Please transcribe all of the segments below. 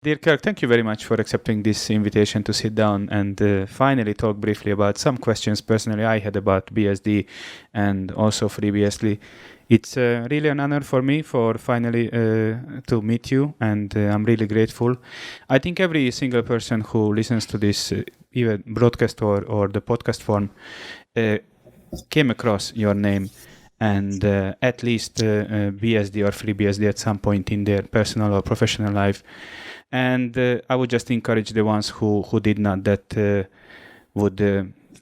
Dear Kirk, thank you very much for accepting this invitation to sit down and finally talk briefly about some questions personally I had about BSD and also FreeBSD. It's really an honor for me for finally to meet you, and I'm really grateful. I think every single person who listens to this even broadcast or the podcast form came across your name and at least BSD or FreeBSD at some point in their personal or professional life. And I would just encourage the ones who did not that would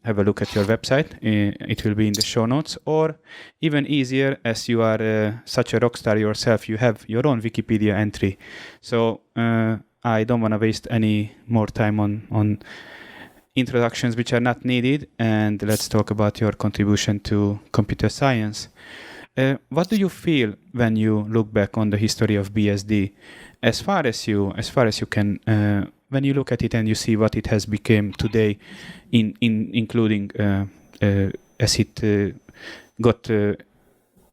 have a look at your website. It will be in the show notes. Or even easier, as you are such a rock star yourself, you have your own Wikipedia entry. So I don't want to waste any more time on introductions which are not needed. And let's talk about your contribution to computer science. What do you feel when you look back on the history of BSD? As far as you can, when you look at it and you see what it has become today, including as it got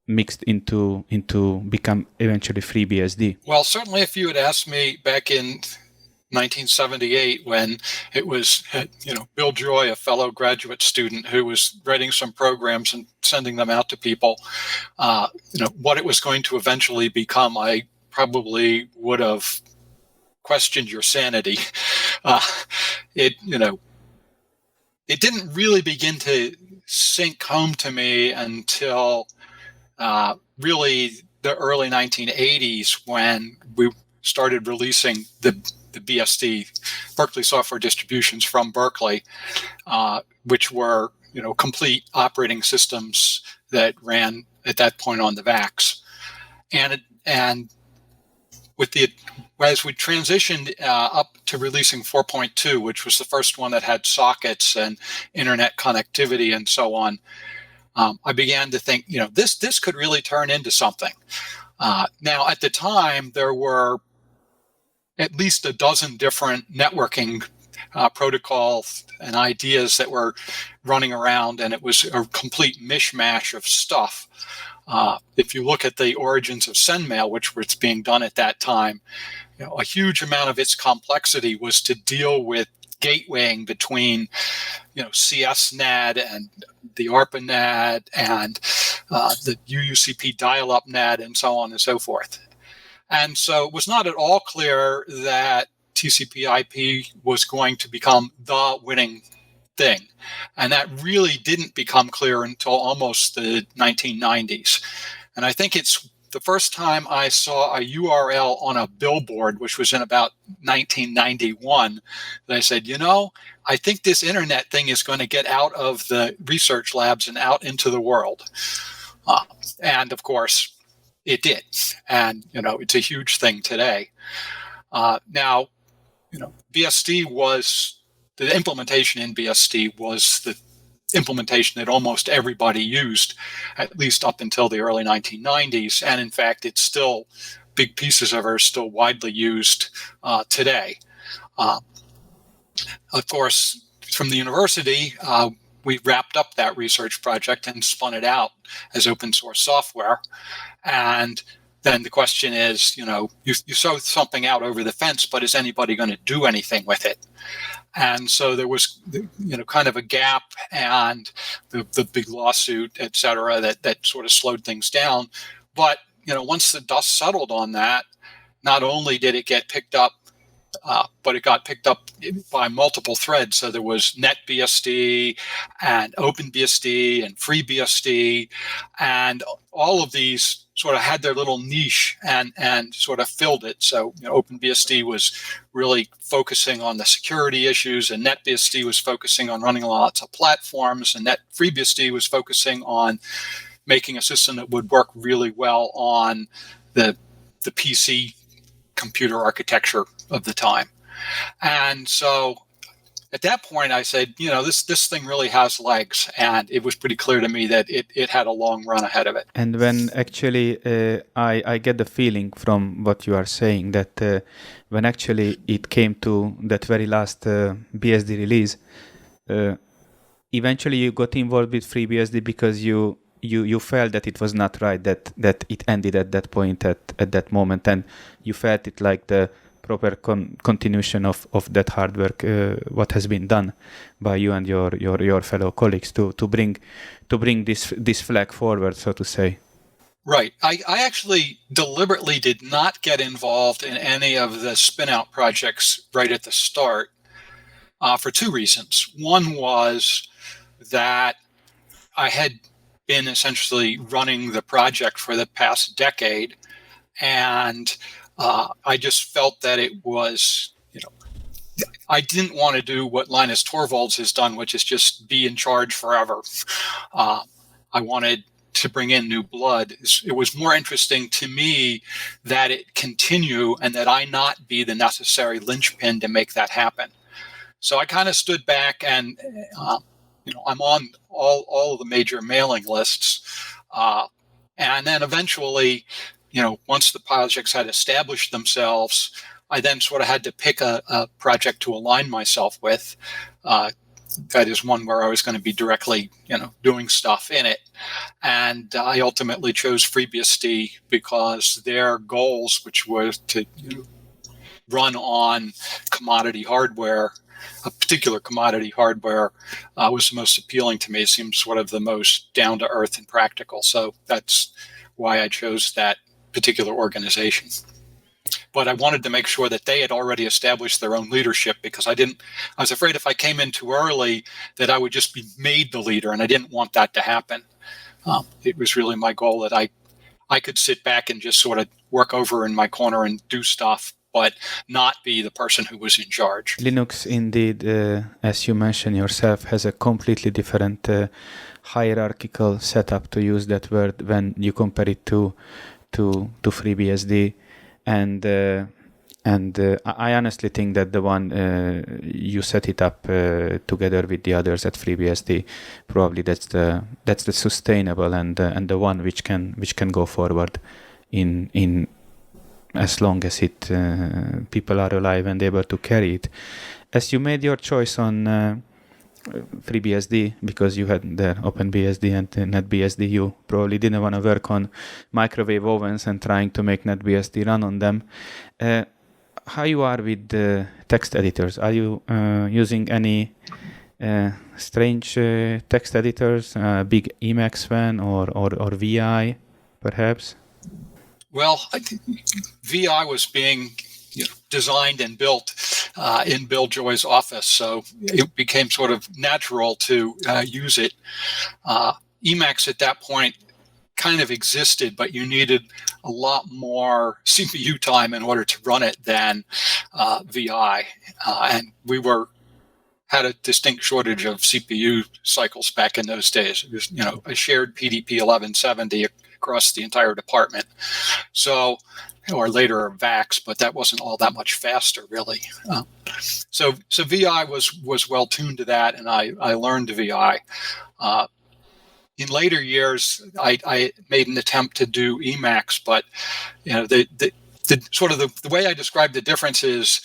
mixed into become eventually FreeBSD. Well, certainly, if you had asked me back in 1978, when it was, Bill Joy, a fellow graduate student who was writing some programs and sending them out to people, what it was going to eventually become, I probably would have questioned your sanity. It didn't really begin to sink home to me until really the early 1980s, when we started releasing the BSD, Berkeley Software Distributions from Berkeley, which were complete operating systems that ran at that point on the VAX, and as we transitioned up to releasing 4.2, which was the first one that had sockets and internet connectivity and so on, I began to think, this could really turn into something. Now, at the time, there were at least a dozen different networking protocols and ideas that were running around, and it was a complete mishmash of stuff. If you look at the origins of SendMail, which was being done at that time, a huge amount of its complexity was to deal with gatewaying between, CS-NAT and the ARPANET and the UUCP dial-up NAT and so on and so forth. And so it was not at all clear that TCP/IP was going to become the winning thing. And that really didn't become clear until almost the 1990s. And I think it's the first time I saw a URL on a billboard, which was in about 1991, that I said, I think this internet thing is going to get out of the research labs and out into the world. And of course, it did. And, it's a huge thing today. Now, BSD was, the implementation in BSD was the implementation that almost everybody used, at least up until the early 1990s. And in fact, it's still, big pieces of it are still widely used today. Of course, from the university, we wrapped up that research project and spun it out as open source software. And then the question is, you throw something out over the fence, but is anybody going to do anything with it? And so there was, kind of a gap, and the big lawsuit, et cetera, that sort of slowed things down. But, once the dust settled on that, not only did it get picked up, but it got picked up by multiple threads. So there was NetBSD and OpenBSD and FreeBSD, and all of these sort of had their little niche and sort of filled it. So OpenBSD was really focusing on the security issues, and NetBSD was focusing on running lots of platforms, and FreeBSD was focusing on making a system that would work really well on the PC computer architecture of the time. And so at that point, I said, this thing really has legs, and it was pretty clear to me that it had a long run ahead of it. And when actually I get the feeling from what you are saying that when actually it came to that very last BSD release, eventually you got involved with FreeBSD because you felt that it was not right that it ended at that point at that moment, and you felt it like the proper continuation of that hard work, what has been done by you and your fellow colleagues to bring this flag forward, so to say. Right. I actually deliberately did not get involved in any of the spin-out projects right at the start for two reasons. One was that I had been essentially running the project for the past decade, and I just felt that it was, I didn't want to do what Linus Torvalds has done, which is just be in charge forever. I wanted to bring in new blood. It was more interesting to me that it continue and that I not be the necessary linchpin to make that happen. So I kind of stood back and, I'm on all of the major mailing lists. And then eventually, once the projects had established themselves, I then sort of had to pick a project to align myself with. That is one where I was going to be directly, doing stuff in it. And I ultimately chose FreeBSD because their goals, which was to run on commodity hardware, a particular commodity hardware, was the most appealing to me. It seemed sort of the most down to earth and practical. So that's why I chose that particular organization. But I wanted to make sure that they had already established their own leadership, because I was afraid if I came in too early that I would just be made the leader, and I didn't want that to happen. It was really my goal that I could sit back and just sort of work over in my corner and do stuff, but not be the person who was in charge. Linux, indeed, as you mentioned yourself, has a completely different hierarchical setup, to use that word, when you compare it to FreeBSD. And I honestly think that the one you set it up together with the others at FreeBSD, probably that's the sustainable and the one which can go forward in as long as people are alive and able to carry it. As you made your choice on FreeBSD because you had the OpenBSD and NetBSD, you probably didn't want to work on microwave ovens and trying to make NetBSD run on them. How you are with the text editors? Are you using any strange text editors, big Emacs fan or VI, perhaps? Well, VI was being designed and built in Bill Joy's office, so it became sort of natural to use it. Emacs at that point kind of existed, but you needed a lot more CPU time in order to run it than VI, and we had a distinct shortage of CPU cycles back in those days. It was, a shared PDP 1170 across the entire department. So, or later VAX, but that wasn't all that much faster, really. So VI was well tuned to that, and I learned VI. In later years, I made an attempt to do Emacs, but the sort of the way I describe the difference is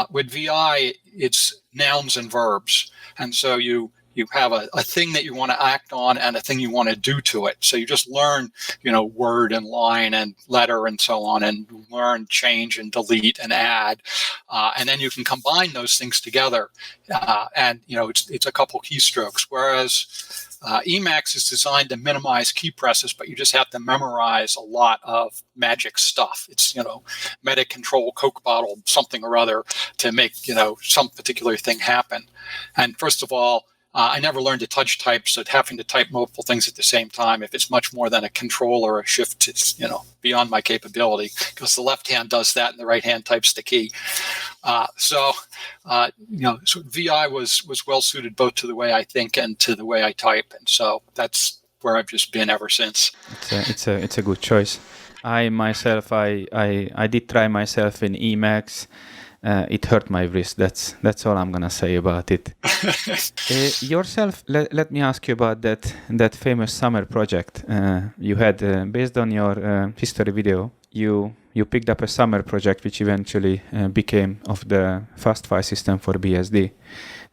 with VI, it's nouns and verbs, and so you have a thing that you want to act on and a thing you want to do to it. So you just learn, word and line and letter and so on, and learn change and delete and add. And then you can combine those things together. And it's a couple keystrokes. Whereas Emacs is designed to minimize key presses, but you just have to memorize a lot of magic stuff. It's, meta control, Coke bottle, something or other to make, some particular thing happen. And first of all, I never learned to touch type, so having to type multiple things at the same time, if it's much more than a control or a shift, it's beyond my capability, because the left hand does that and the right hand types the key. So VI was well suited both to the way I think and to the way I type, and so that's where I've just been ever since. It's a good choice. I myself, I did try myself in Emacs. It hurt my wrist. That's all I'm gonna say about it. Yourself, let me ask you about that famous summer project you had. Based on your history video, you picked up a summer project which eventually became of the fast file system for BSD.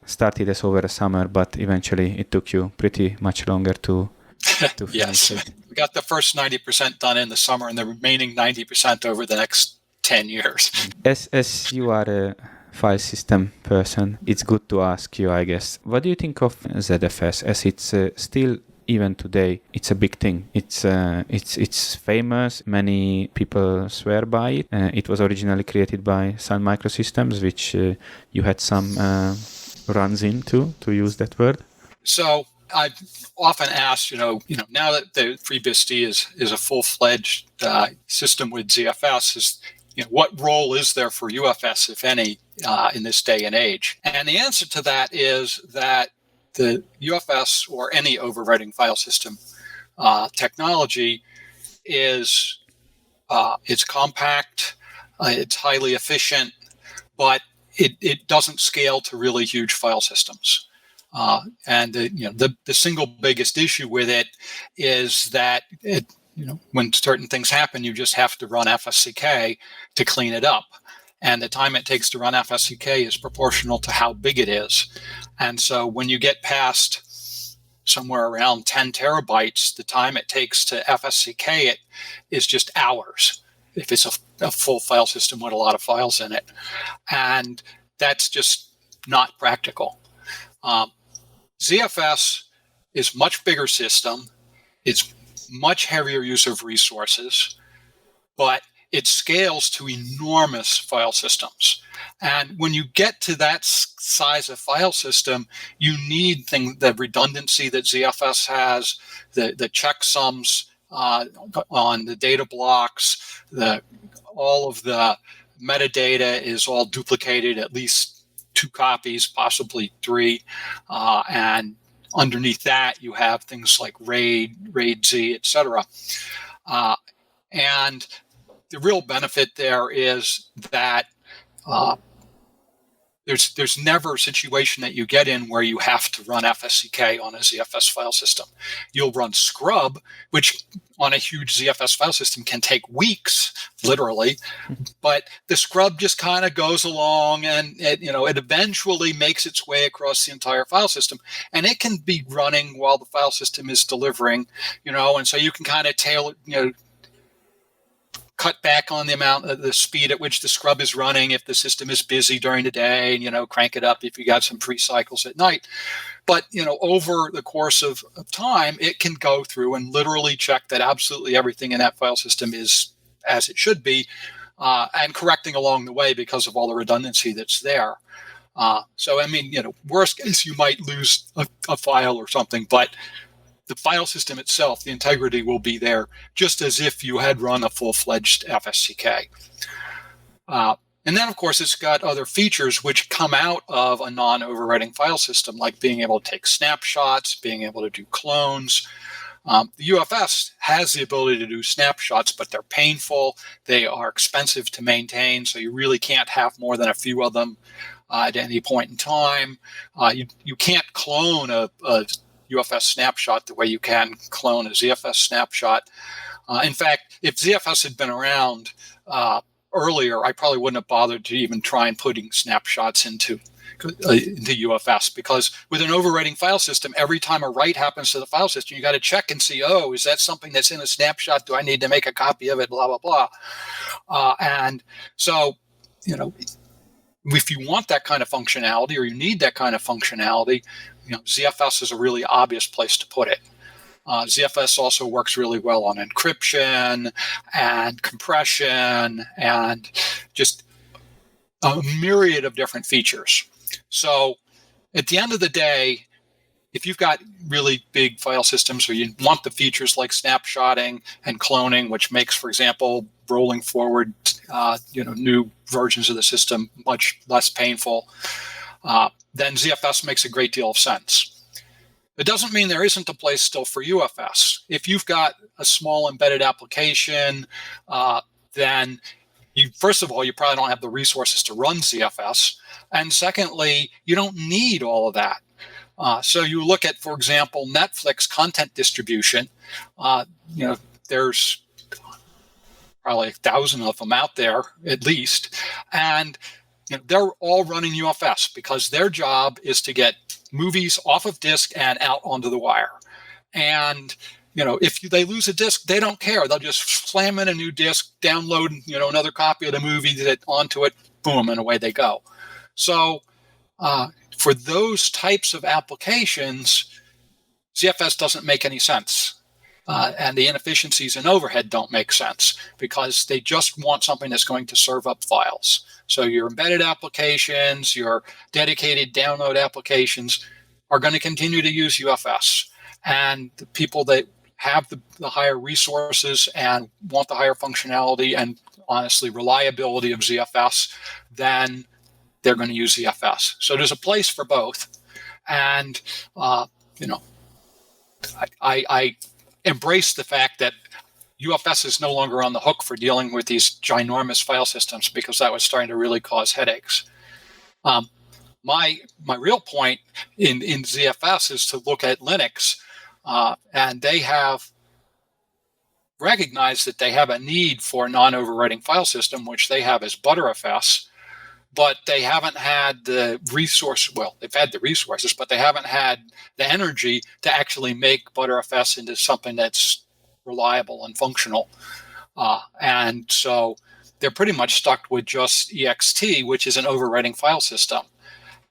Started as over a summer, but eventually it took you pretty much longer to finish yes. it. We got the first 90% done in the summer and the remaining 90% over the next 10 years. As you are a file system person, it's good to ask you, I guess, what do you think of ZFS, as it's still, even today, it's a big thing. It's famous. Many people swear by it. It was originally created by Sun Microsystems, which you had some runs into, to use that word. So I've often asked, now that the FreeBSD is a full-fledged system with ZFS, what role is there for UFS, if any, in this day and age? And the answer to that is that the UFS, or any overwriting file system technology, is it's compact, it's highly efficient, but it doesn't scale to really huge file systems. And the single biggest issue with it is that when certain things happen, you just have to run FSCK to clean it up. And the time it takes to run FSCK is proportional to how big it is. And so when you get past somewhere around 10 terabytes, the time it takes to FSCK it is just hours, if it's a full file system with a lot of files in it. And that's just not practical. ZFS is much bigger system. It's much heavier use of resources, but it scales to enormous file systems. And when you get to that size of file system, you need the redundancy that ZFS has, the checksums on the data blocks, all of the metadata is all duplicated, at least 2 copies, possibly 3. And underneath that, you have things like RAID-Z, etc. And the real benefit there is that there's never a situation that you get in where you have to run FSCK on a ZFS file system. You'll run scrub, which on a huge ZFS file system can take weeks, literally, but the scrub just kind of goes along, and it eventually makes its way across the entire file system, and it can be running while the file system is delivering, and so you can kind of tailor, cut back on the speed at which the scrub is running if the system is busy during the day, and crank it up if you got some free cycles at night. But over the course of time, it can go through and literally check that absolutely everything in that file system is as it should be, and correcting along the way because of all the redundancy that's there. So worst case, you might lose a file or something, but the file system itself, the integrity will be there just as if you had run a full-fledged FSCK. And then, of course, it's got other features which come out of a non-overwriting file system, like being able to take snapshots, being able to do clones. The UFS has the ability to do snapshots, but they're painful. They are expensive to maintain, so you really can't have more than a few of them at any point in time. You can't clone a UFS snapshot the way you can clone a ZFS snapshot. In fact, if ZFS had been around earlier, I probably wouldn't have bothered to even try and putting snapshots into UFS, because with an overwriting file system, every time a write happens to the file system, you got to check and see, is that something that's in a snapshot? Do I need to make a copy of it? Blah, blah, blah. And so, if you want that kind of functionality, or you need that kind of functionality, ZFS is a really obvious place to put it. ZFS also works really well on encryption and compression and just a myriad of different features. So at the end of the day, if you've got really big file systems, or you want the features like snapshotting and cloning, which makes, for example, rolling forward new versions of the system much less painful, then ZFS makes a great deal of sense. It doesn't mean there isn't a place still for UFS. If you've got a small embedded application, then first of all, you probably don't have the resources to run ZFS. And secondly, you don't need all of that. So you look at, for example, Netflix content distribution. There's probably 1,000 of them out there, at least. And they're all running UFS because their job is to get movies off of disk and out onto the wire. And if they lose a disk, they don't care. They'll just slam in a new disk, download, another copy of the movie onto it, boom, and away they go. So for those types of applications, ZFS doesn't make any sense. And the inefficiencies and overhead don't make sense because they just want something that's going to serve up files. So your embedded applications, your dedicated download applications are going to continue to use UFS. And the people that have the higher resources and want the higher functionality and honestly reliability of ZFS, then they're going to use ZFS. So there's a place for both. And, I embrace the fact that UFS is no longer on the hook for dealing with these ginormous file systems because that was starting to really cause headaches. My real point in ZFS is to look at Linux, and they have recognized that they have a need for a non-overwriting file system, which they have as ButterFS, but they haven't had the resource. Well, they've had the resources, but they haven't had the energy to actually make ButterFS into something that's reliable and functional. And so they're pretty much stuck with just EXT, which is an overwriting file system.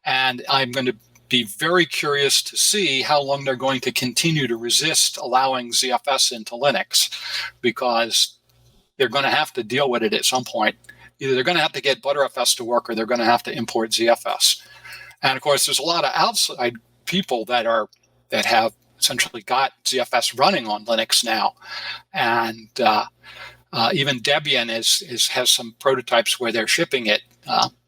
And I'm going to be very curious to see how long they're going to continue to resist allowing ZFS into Linux, because they're going to have to deal with it at some point. Either they're going to have to get ButterFS to work or they're going to have to import ZFS. And of course, there's a lot of outside people that have essentially got ZFS running on Linux now. And even Debian has some prototypes where they're shipping it.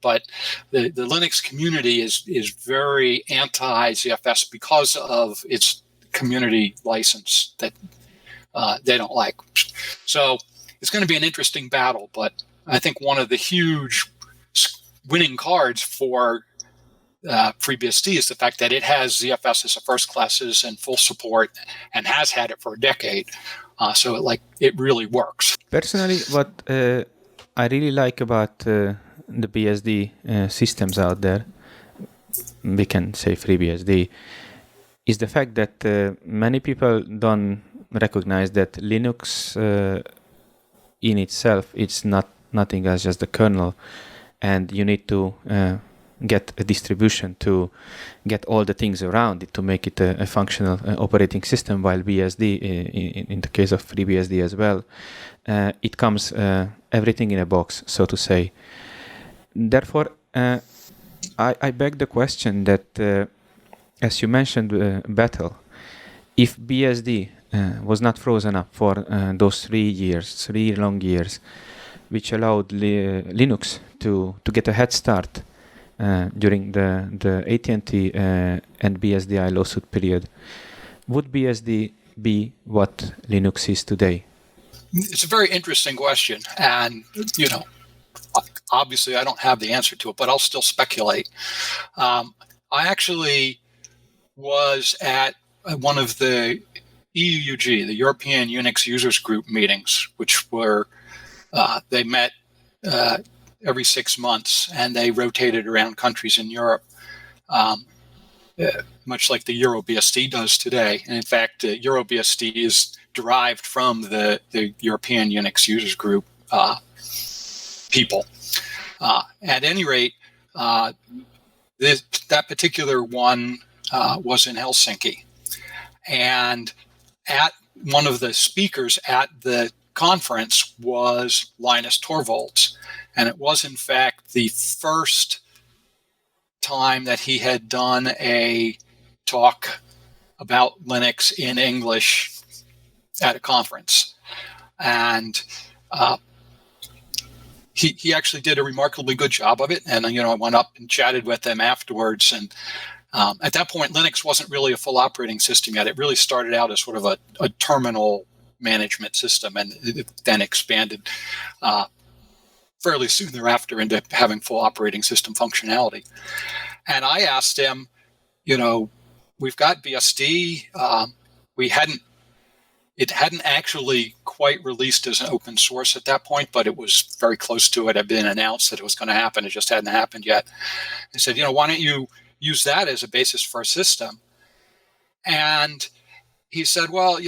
But the Linux community is very anti-ZFS because of its community license that they don't like. So it's going to be an interesting battle, but I think one of the huge winning cards for FreeBSD is the fact that it has ZFS as a first classes and full support and has had it for a decade. So it really works. Personally, what I really like about the BSD systems out there, we can say FreeBSD, is the fact that many people don't recognize that Linux in itself, it's nothing as just the kernel, and you need to get a distribution to get all the things around it to make it a functional operating system, while BSD, in the case of FreeBSD as well, it comes everything in a box, so to say. Therefore, I beg the question that, as you mentioned, Battle, if BSD was not frozen up for those 3 long years, which allowed Linux to get a head start during the AT&T and BSDI lawsuit period, would BSD be what Linux is today? It's a very interesting question. And, obviously I don't have the answer to it, but I'll still speculate. I actually was at one of the EUUG, the European Unix Users Group meetings, which were, they met every 6 months, and they rotated around countries in Europe, much like the EuroBSD does today. And in fact, EuroBSD is derived from the European Unix Users Group people. At any rate, that particular one was in Helsinki. And at one of the speakers at the conference was Linus Torvalds. And it was, in fact, the first time that he had done a talk about Linux in English at a conference. And he actually did a remarkably good job of it. And, I went up and chatted with him afterwards. And at that point, Linux wasn't really a full operating system yet. It really started out as sort of a terminal management system, and it then expanded fairly soon thereafter into having full operating system functionality. And I asked him, we've got BSD. It hadn't actually quite released as an open source at that point, but it was very close to it. It had been announced that it was going to happen. It just hadn't happened yet. I said, why don't you use that as a basis for a system? And he said, well,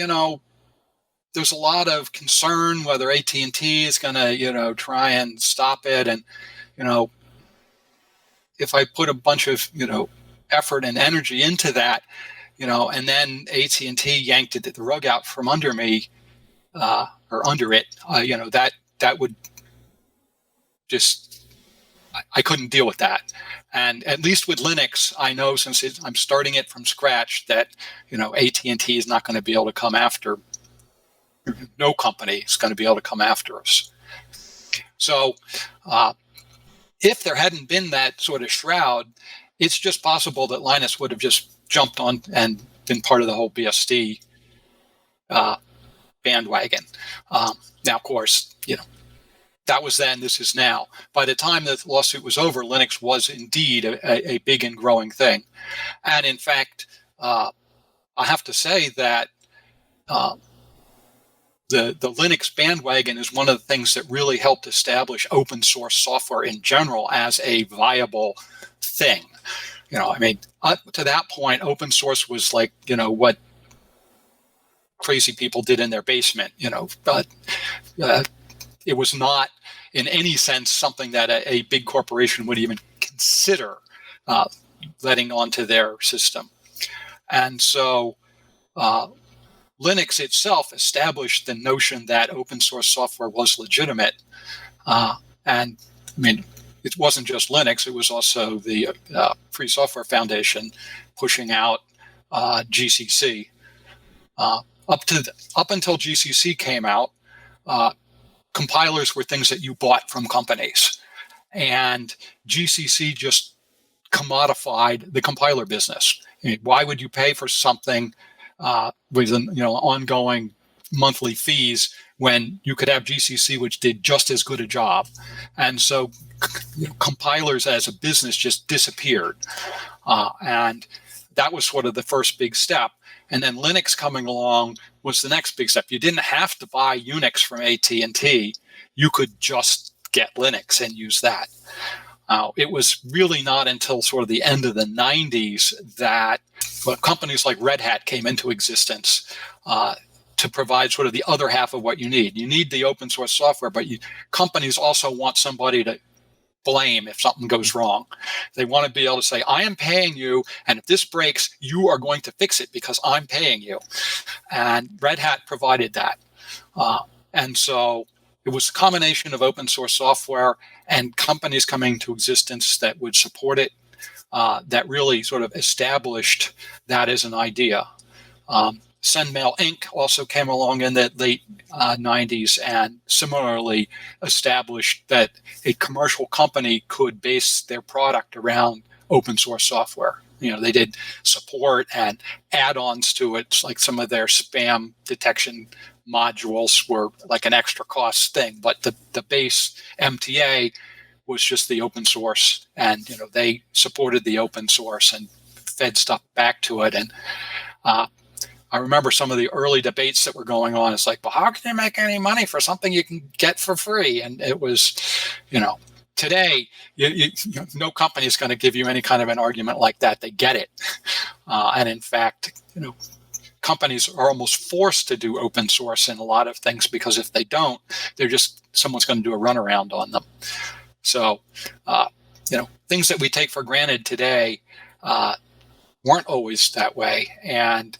there's a lot of concern whether AT&T is going to, try and stop it. And, if I put a bunch of, effort and energy into that, and then AT&T yanked the rug out from under me, or under it, that would just, I couldn't deal with that. And at least with Linux, I know since I'm starting it from scratch that, AT&T is not going to be able to come after, no company is going to be able to come after us. So if there hadn't been that sort of shroud, it's just possible that Linus would have just jumped on and been part of the whole BSD bandwagon. Now, of course, that was then, this is now. By the time the lawsuit was over, Linux was indeed a big and growing thing. And in fact, I have to say that the Linux bandwagon is one of the things that really helped establish open source software in general as a viable thing. Up to that point, open source was like, what crazy people did in their basement, but it was not in any sense something that a big corporation would even consider letting onto their system. And so Linux itself established the notion that open source software was legitimate. And it wasn't just Linux, it was also the Free Software Foundation pushing out GCC. Up until GCC came out, compilers were things that you bought from companies, and GCC just commodified the compiler business. Why would you pay for something with ongoing monthly fees when you could have GCC, which did just as good a job? And so compilers as a business just disappeared, and that was sort of the first big step. And then Linux coming along was the next big step. You didn't have to buy Unix from AT&T. You could just get Linux and use that. It was really not until sort of the end of the 90s that companies like Red Hat came into existence to provide sort of the other half of what you need. You need the open source software, but companies also want somebody to blame if something goes wrong. They want to be able to say, I am paying you, and if this breaks, you are going to fix it because I'm paying you. And Red Hat provided that. And so it was a combination of open source software and companies coming to existence that would support it that really sort of established that as an idea. SendMail Inc. also came along in the late 90s and similarly established that a commercial company could base their product around open source software. They did support and add-ons to it, like some of their spam detection modules were like an extra cost thing, but the base MTA was just the open source, and they supported the open source and fed stuff back to it. And I remember some of the early debates that were going on. It's like, well, how can you make any money for something you can get for free? And it was, today, no company is going to give you any kind of an argument like that. They get it. And in fact, companies are almost forced to do open source in a lot of things, because if they don't, someone's going to do a runaround on them. So, things that we take for granted today weren't always that way. And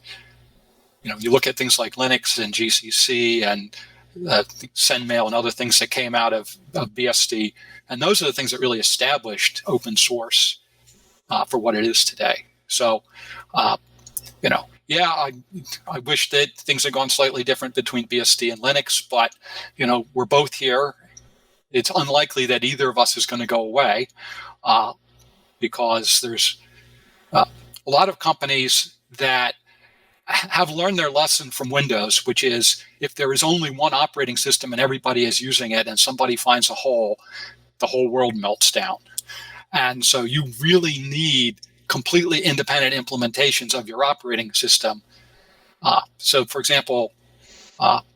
you look at things like Linux and GCC and SendMail and other things that came out of BSD, and those are the things that really established open source for what it is today. So, I wish that things had gone slightly different between BSD and Linux, but we're both here. It's unlikely that either of us is going to go away because there's a lot of companies that have learned their lesson from Windows, which is if there is only one operating system and everybody is using it and somebody finds a hole, the whole world melts down. And so you really need completely independent implementations of your operating system. So, for example,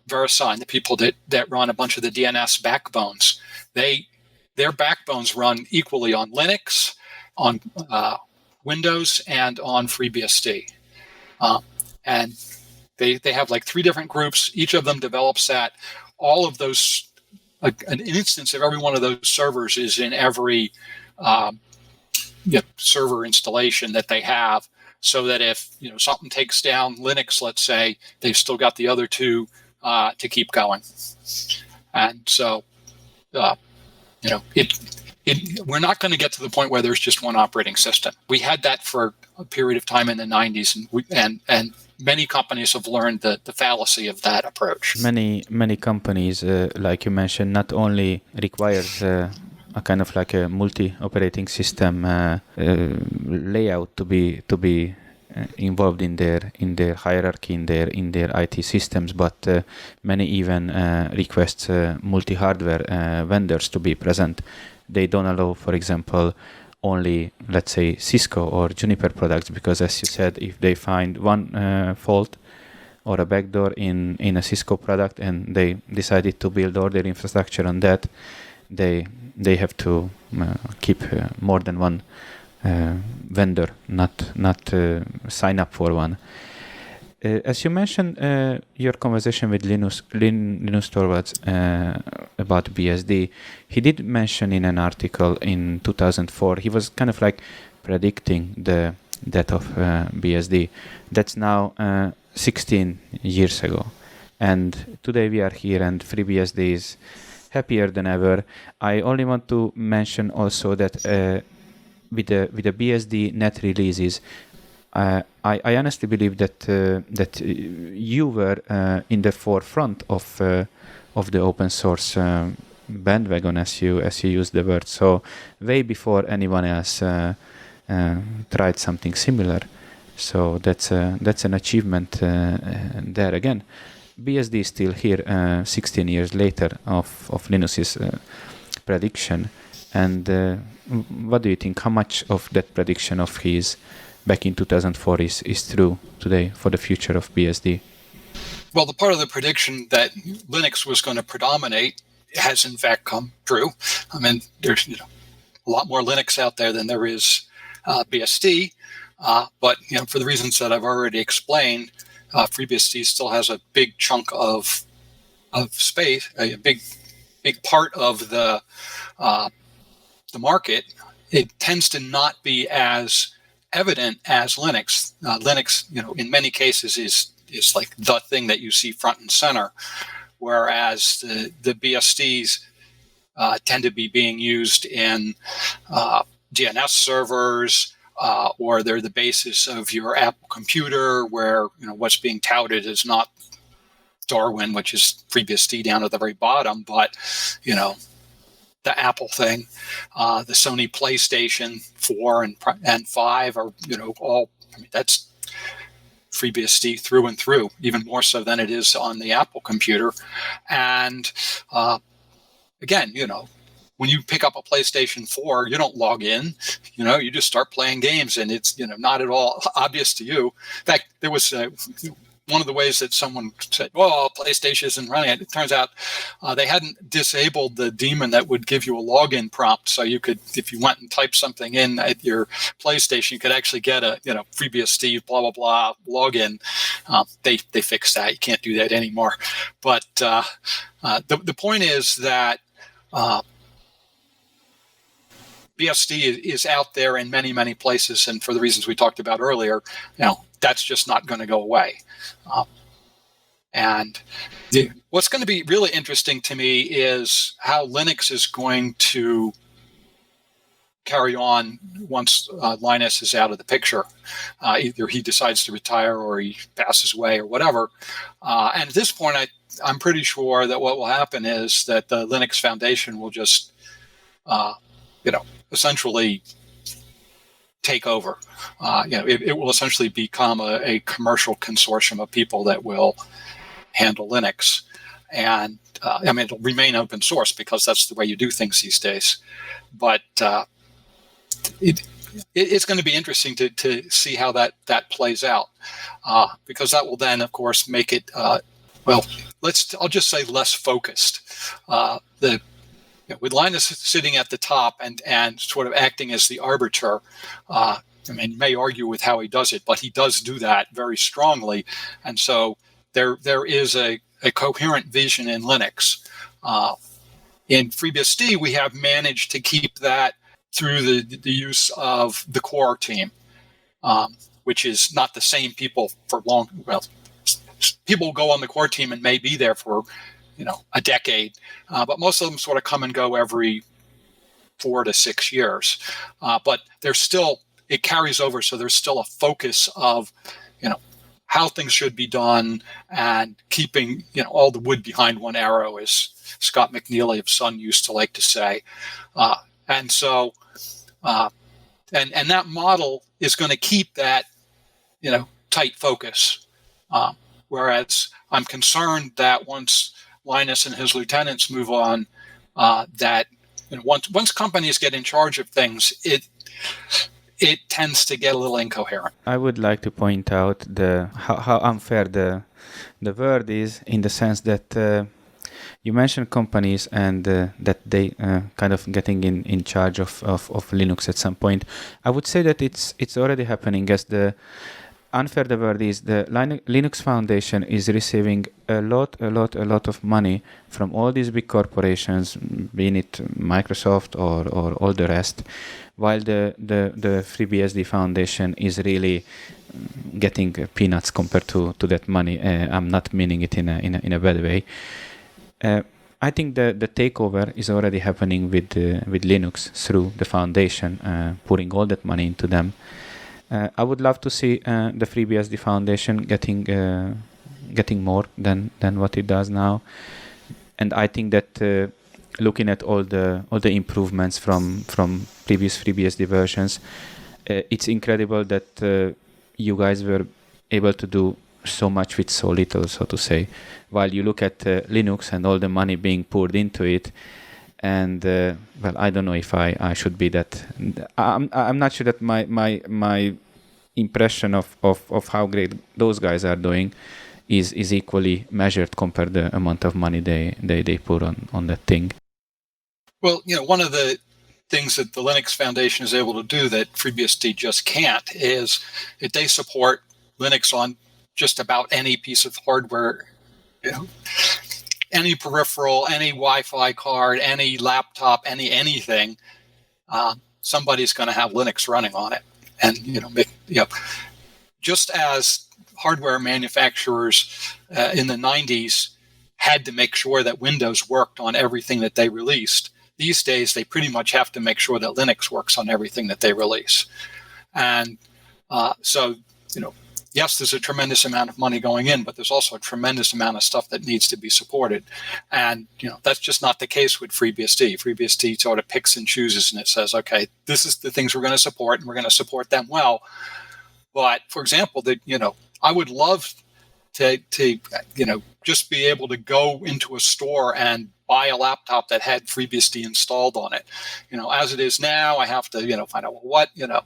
VeriSign, the people that run a bunch of the DNS backbones, their backbones run equally on Linux, on Windows, and on FreeBSD. And They have like 3 different groups. Each of them develops that. All of those, an instance of every one of those servers is in every server installation that they have, so that if something takes down Linux, let's say, they've still got the other 2 to keep going. And so, we're not going to get to the point where there's just one operating system. We had that for a period of time in the 90s, and many companies have learned the fallacy of that approach. Many companies, like you mentioned, not only requires a kind of like a multi-operating system layout to be involved in their hierarchy, in their IT systems, but many even request multi-hardware vendors to be present. They don't allow, for example, only, let's say, Cisco or Juniper products, because as you said, if they find one fault or a backdoor in a Cisco product and they decided to build all their infrastructure on that, they have to keep more than one vendor, not sign up for one. As you mentioned, your conversation with Linus Torvalds about BSD, he did mention in an article in 2004, he was kind of like predicting the death of BSD. That's now 16 years ago. And today we are here and FreeBSD is happier than ever. I only want to mention also that with the BSD net releases, I honestly believe that you were in the forefront of the open source bandwagon, as you used the word. So way before anyone else tried something similar. So that's an achievement there again. BSD is still here 16 years later of Linus's prediction. And what do you think? How much of that prediction of his back in 2004 is true today for the future of BSD? Well, the part of the prediction that Linux was going to predominate has in fact come true. I mean, there's a lot more Linux out there than there is BSD, but for the reasons that I've already explained, FreeBSD still has a big chunk of space, a big part of the market. It tends to not be as evident as Linux. Linux, in many cases is like the thing that you see front and center, whereas the BSDs tend to be being used in DNS servers, or they're the basis of your Apple computer, where what's being touted is not Darwin, which is FreeBSD down at the very bottom, but the Apple thing, the Sony PlayStation 4 and 5 are all. I mean, that's FreeBSD through and through, even more so than it is on the Apple computer. And again, when you pick up a PlayStation 4, you don't log in, you just start playing games, and it's, not at all obvious to you. In fact, there was one of the ways that someone said, well, PlayStation isn't running it. It turns out they hadn't disabled the daemon that would give you a login prompt. So you could, if you went and typed something in at your PlayStation, you could actually get a, FreeBSD, blah, blah, blah, login. They fixed that. You can't do that anymore. But the point is that BSD is out there in many, many places, and for the reasons we talked about earlier, that's just not going to go away. And what's going to be really interesting to me is how Linux is going to carry on once Linus is out of the picture. Either he decides to retire or he passes away or whatever. And at this point, I'm pretty sure that what will happen is that the Linux Foundation will just, essentially take over. It will essentially become a commercial consortium of people that will handle Linux. And it'll remain open source because that's the way you do things these days. But it's going to be interesting to see how that plays out, because that will then, of course, make it, I'll just say less focused. With Linus sitting at the top and sort of acting as the arbiter, you may argue with how he does it, but he does do that very strongly. And so there is a coherent vision in Linux. In FreeBSD, we have managed to keep that through the use of the core team, which is not the same people for long. Well, people go on the core team and may be there for, a decade, but most of them sort of come and go every 4 to 6 years. But there's still, it carries over, so there's still a focus of, how things should be done and keeping, all the wood behind one arrow, as Scott McNeely of Sun used to like to say. And so, and that model is going to keep that, tight focus. Whereas I'm concerned that once Linus and his lieutenants move on, that once companies get in charge of things, it tends to get a little incoherent. I would like to point out how unfair the word is, in the sense that you mentioned companies and that they kind of getting in charge of Linux at some point. I would say that it's already happening, as the unfair the word is. The Linux Foundation is receiving a lot of money from all these big corporations, be it Microsoft or all the rest, while the FreeBSD Foundation is really getting peanuts compared to that money. I'm not meaning it in a bad way. I think the takeover is already happening with Linux through the foundation, putting all that money into them. I would love to see the FreeBSD Foundation getting more than what it does now, and I think that looking at all the improvements from previous FreeBSD versions, it's incredible that you guys were able to do so much with so little, so to say. While you look at Linux and all the money being poured into it, and well, I don't know if I should be that. I'm not sure that my impression of how great those guys are doing is equally measured compared to the amount of money they put on that thing. Well, one of the things that the Linux Foundation is able to do that FreeBSD just can't is that they support Linux on just about any piece of hardware, any peripheral, any Wi-Fi card, any laptop, anything. Somebody's going to have Linux running on it, and just as hardware manufacturers in the 90s had to make sure that Windows worked on everything that they released, these days they pretty much have to make sure that Linux works on everything that they release. And so, yes, there's a tremendous amount of money going in, but there's also a tremendous amount of stuff that needs to be supported. And, that's just not the case with FreeBSD. FreeBSD sort of picks and chooses, and it says, okay, this is the things we're going to support, and we're going to support them well. But, for example, I would love to just be able to go into a store and buy a laptop that had FreeBSD installed on it. As it is now, I have to, find out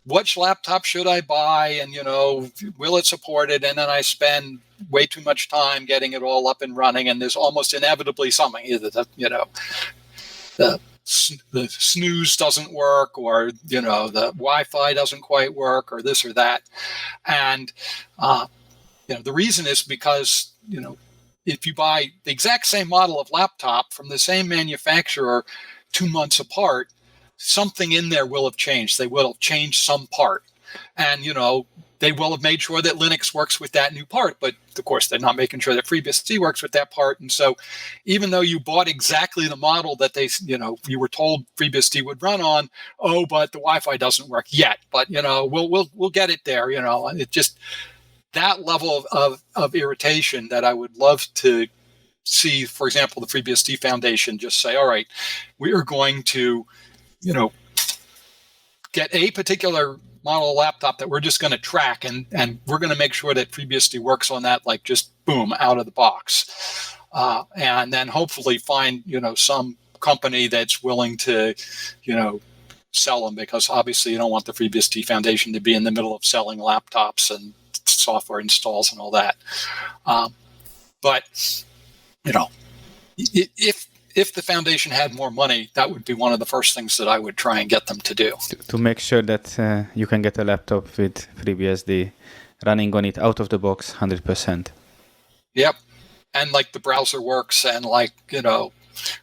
which laptop should I buy, and will it support it? And then I spend way too much time getting it all up and running, and there's almost inevitably something, either the snooze doesn't work, or the Wi-Fi doesn't quite work, or this or that. And the reason is because if you buy the exact same model of laptop from the same manufacturer 2 months apart, something in there will have changed. They will have changed some part. And, they will have made sure that Linux works with that new part. But, of course, they're not making sure that FreeBSD works with that part. And so even though you bought exactly the model that you were told FreeBSD would run on, but the Wi-Fi doesn't work yet. But, we'll get it there. It just, that level of irritation that I would love to see, for example, the FreeBSD Foundation just say, all right, we are going to get a particular model laptop that we're just going to track, and we're going to make sure that FreeBSD works on that, like just boom, out of the box. And then hopefully find, some company that's willing to, sell them, because obviously you don't want the FreeBSD Foundation to be in the middle of selling laptops and software installs and all that. But, if the foundation had more money, that would be one of the first things that I would try and get them to do. To make sure that you can get a laptop with FreeBSD running on it out of the box 100%. Yep. And like the browser works, and like,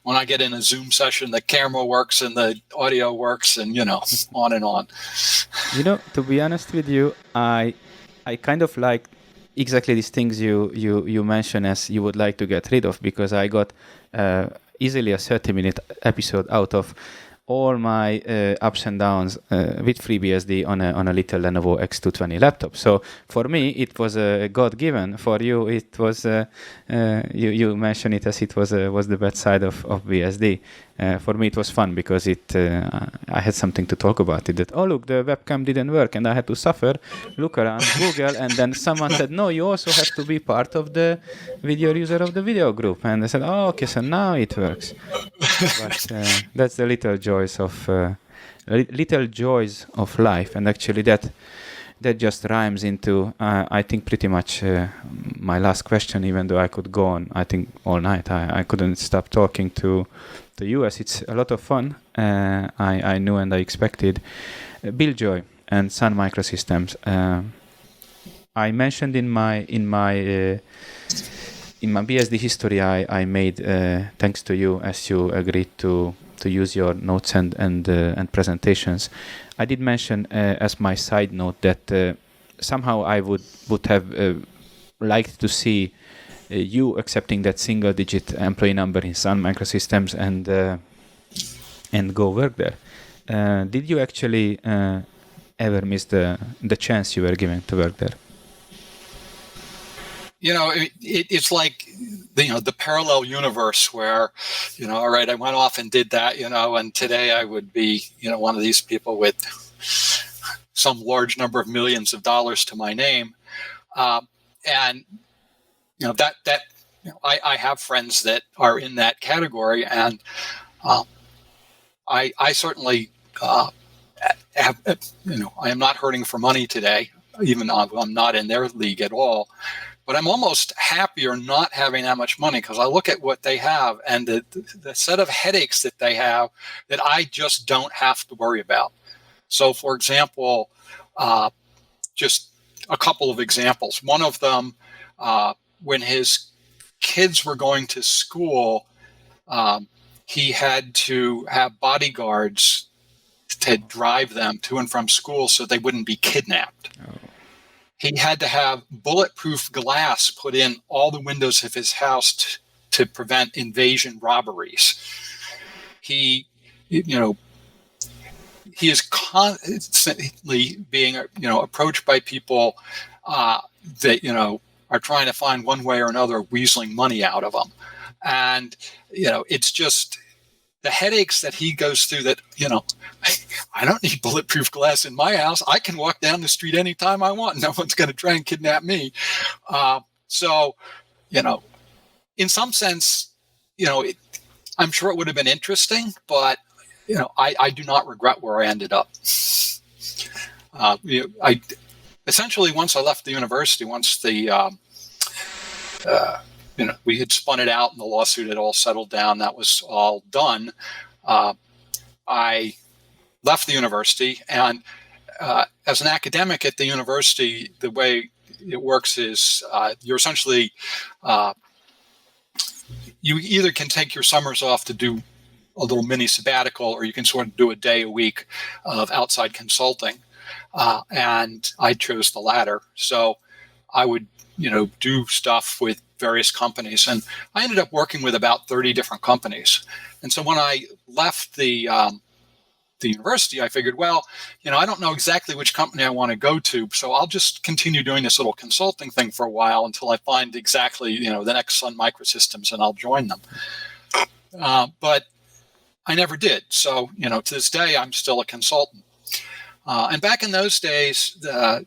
when I get in a Zoom session, the camera works and the audio works, and, on and on. To be honest with you, I kind of like exactly these things you mentioned as you would like to get rid of, because I got easily a 30-minute episode out of all my ups and downs with FreeBSD on a little Lenovo X220 laptop. So for me, it was a God-given. For you, it was you mentioned it as it was the bad side of BSD. For me, it was fun because I had something to talk about it. That, oh look, the webcam didn't work, and I had to suffer, look around Google, and then someone said, no, you also have to be part of the video user of the video group, and I said, oh, okay, so now it works. But that's the little joys of life, and actually that just rhymes into I think pretty much my last question, even though I could go on I think all night. I couldn't stop talking to the US. It's a lot of fun. I knew and I expected. Bill Joy and Sun Microsystems. I mentioned in my BSD history I made thanks to you, as you agreed to use your notes and presentations. I did mention as my side note that somehow I would have liked to see you accepting that single-digit employee number in Sun Microsystems and go work there. Did you actually ever miss the chance you were given to work there? It's like the parallel universe where, all right, I went off and did that, and today I would be, one of these people with some large number of millions of dollars to my name. And, I have friends that are in that category, and I certainly have, I am not hurting for money today, even though I'm not in their league at all. But I'm almost happier not having that much money, because I look at what they have and the set of headaches that they have that I just don't have to worry about. So, for example, just a couple of examples. One of them, when his kids were going to school, he had to have bodyguards to drive them to and from school so they wouldn't be kidnapped. Oh. He had to have bulletproof glass put in all the windows of his house to prevent invasion robberies. He is constantly being, approached by people that, are trying to find one way or another weaseling money out of him. And, it's just the headaches that he goes through that, I don't need bulletproof glass in my house. I can walk down the street anytime I want. No one's going to try and kidnap me. So, in some sense, I'm sure it would have been interesting, but, I do not regret where I ended up. I essentially, once I left the university, once the, we had spun it out and the lawsuit had all settled down, that was all done. I left the university, and as an academic at the university, the way it works is you're essentially, you either can take your summers off to do a little mini sabbatical, or you can sort of do a day a week of outside consulting. And I chose the latter. So I would, do stuff with various companies, and I ended up working with about 30 different companies. And so when I left the university, I figured, well, I don't know exactly which company I want to go to, so I'll just continue doing this little consulting thing for a while until I find exactly, the next Sun Microsystems, and I'll join them. But I never did. So, to this day, I'm still a consultant. And back in those days, the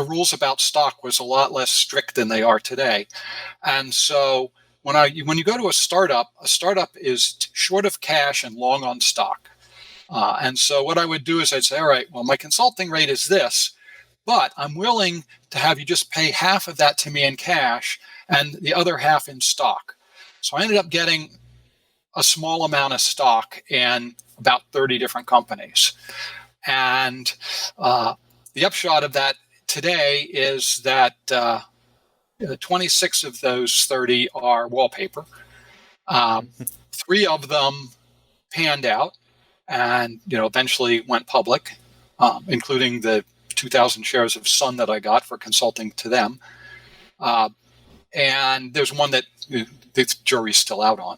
rules about stock was a lot less strict than they are today. And so when you go to a startup is short of cash and long on stock. And so what I would do is I'd say, all right, well, my consulting rate is this, but I'm willing to have you just pay half of that to me in cash and the other half in stock. So I ended up getting a small amount of stock in about 30 different companies. And the upshot of that today is that 26 of those 30 are wallpaper. 3 of them panned out and eventually went public, including the 2,000 shares of Sun that I got for consulting to them. And there's one that the jury's still out on.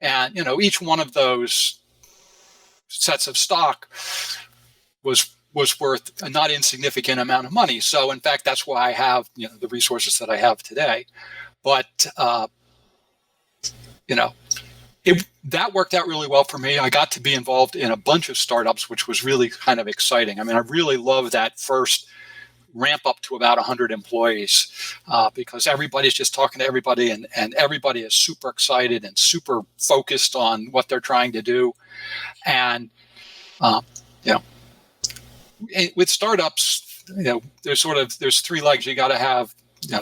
And each one of those sets of stock was worth a not insignificant amount of money. So in fact, that's why I have the resources that I have today. But that worked out really well for me. I got to be involved in a bunch of startups, which was really kind of exciting. I mean, I really loved that first ramp up to about 100 employees because everybody's just talking to everybody, and everybody is super excited and super focused on what they're trying to do. And with startups, there's 3 legs. You got to have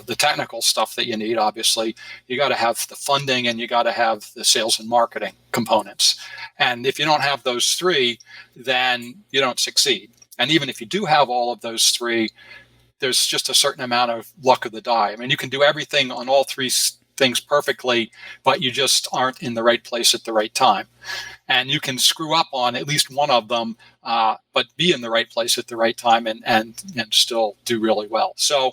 the technical stuff that you need. Obviously, you got to have the funding, and you got to have the sales and marketing components. And if you don't have those 3, then you don't succeed. And even if you do have all of those 3, there's just a certain amount of luck of the die. I mean, you can do everything on all 3 things perfectly, but you just aren't in the right place at the right time. And you can screw up on at least one of them, but be in the right place at the right time and still do really well. So,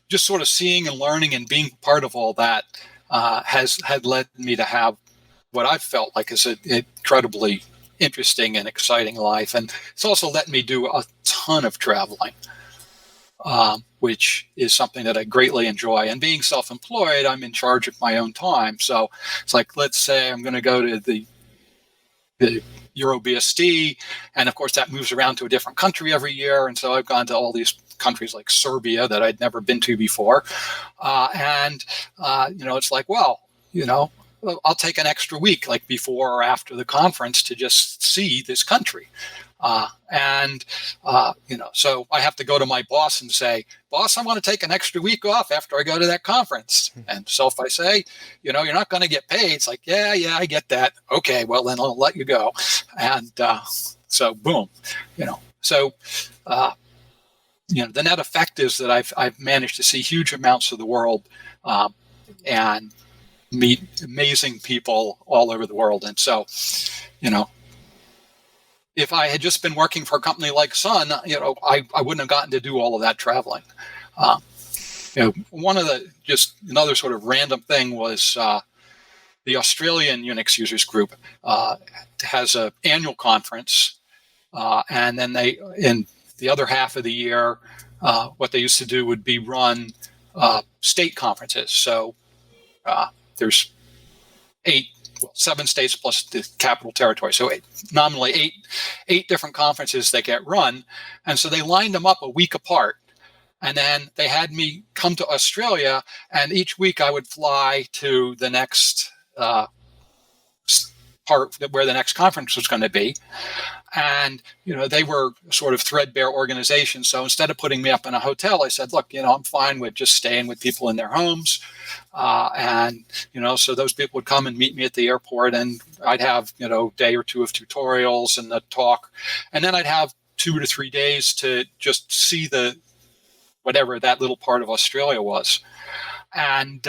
just sort of seeing and learning and being part of all that had led me to have what I felt like is an incredibly interesting and exciting life. And it's also let me do a ton of traveling, which is something that I greatly enjoy. And being self-employed, I'm in charge of my own time. So it's like, let's say I'm going to go to the BSD, and of course that moves around to a different country every year. And so I've gone to all these countries like Serbia that I'd never been to before. It's like, well, I'll take an extra week, like before or after the conference, to just see this country. So I have to go to my boss and say, boss, I want to take an extra week off after I go to that conference. And so if I say, you're not going to get paid, it's like, yeah, I get that. Okay, well, then I'll let you go. And so boom, the net effect is that I've managed to see huge amounts of the world and meet amazing people all over the world. And so, if I had just been working for a company like Sun, I wouldn't have gotten to do all of that traveling. Another sort of random thing was the Australian Unix users group has an annual conference, and then they, in the other half of the year, what they used to do would be run state conferences. So there's 7 states plus the capital territory. So nominally eight different conferences that get run. And so they lined them up a week apart. And then they had me come to Australia, and each week I would fly to the next part where the next conference was going to be. And, they were sort of threadbare organizations. So instead of putting me up in a hotel, I said, look, I'm fine with just staying with people in their homes. So those people would come and meet me at the airport, and I'd have, a day or 2 of tutorials and a talk. And then I'd have 2 to 3 days to just see whatever that little part of Australia was. And,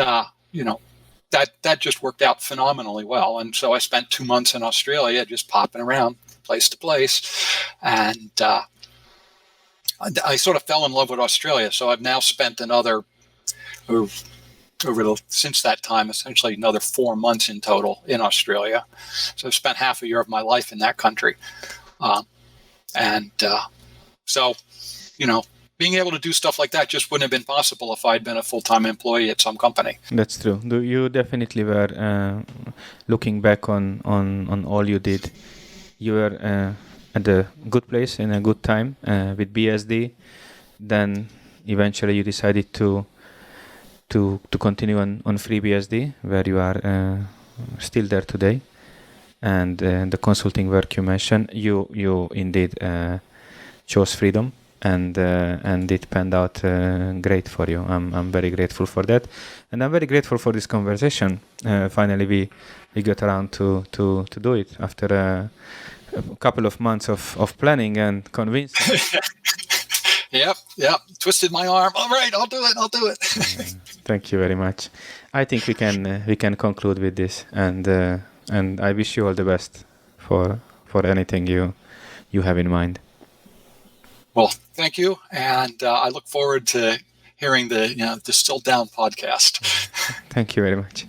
that just worked out phenomenally well. And so I spent 2 months in Australia just popping around place to place. And I sort of fell in love with Australia. So I've now spent since that time, essentially another 4 months in total in Australia. So I've spent half a year of my life in that country. Being able to do stuff like that just wouldn't have been possible if I'd been a full-time employee at some company. That's true. You definitely were, looking back on all you did, you were at a good place in a good time with BSD. Then eventually you decided to continue on FreeBSD, where you are still there today. And the consulting work you mentioned, you indeed chose freedom. And it panned out great for you. I'm very grateful for that, and I'm very grateful for this conversation. Finally, we got around to do it after a couple of months of planning and convincing. Yep. Twisted my arm. All right, I'll do it. Thank you very much. I think we can conclude with this, and I wish you all the best for anything you have in mind. Well, thank you, and I look forward to hearing the Distilled Down podcast. Thank you very much.